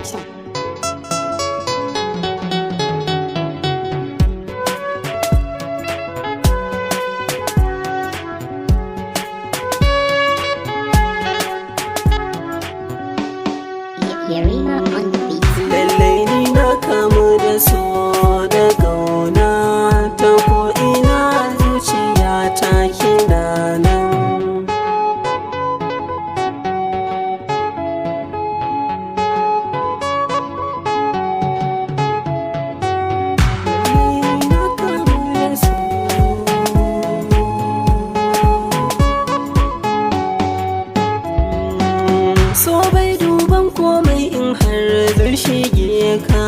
Production. Yarima on the beat. Lallai ni na kamu da so da ƙauna ta ko'ina zuciya ta kina nan. Lallai na kamu da so. So bai duban komai in har zan shige ka,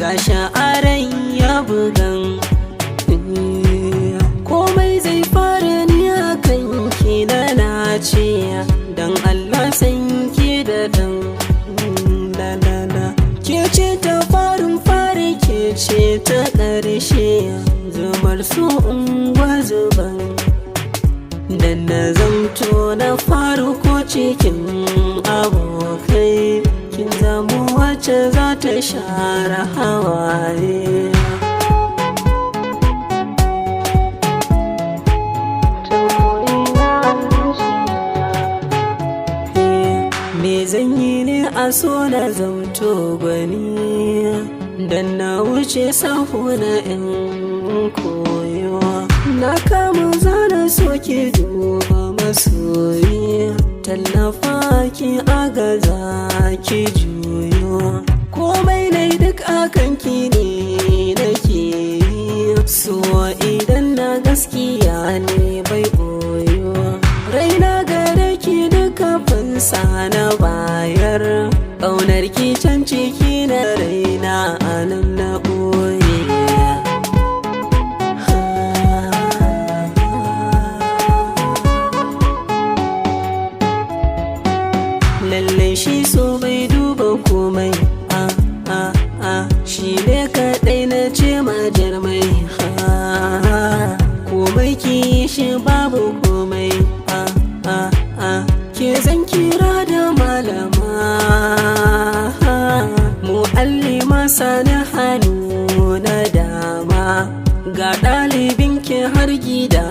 ga sha'aran ya bugan. Komai zai fara ni akan ki na nace, dan Allah san ki da dan lalala. Ke ce ta farin fari, ke ce ta ƙarshe, zumar su ungwa zuban. Dan na zamto na farko cikin abokai, kin zamo wacce za ta share hawaye. Me zan yi ne a so na zamto gwani, dan na wuce sahu na 'yan koyo. Na kama zana soke duba masoyi, tallafa ki agaza ki juyo. Komai nai duk akan ki ne nake yi, so idan na gaskiya ne bai boyo. Raina gare ki duka fansa na bayar, ƙaunar ki can ciki na raina anan na ɓoye. Lallai shi so bai duba komai, shi ne kaɗai na ce majarmai. Komai ki yi shi babu komai, ke zan kira da malama. Mu'allima sani hannu na dama, ga ɗalibin ki har gida.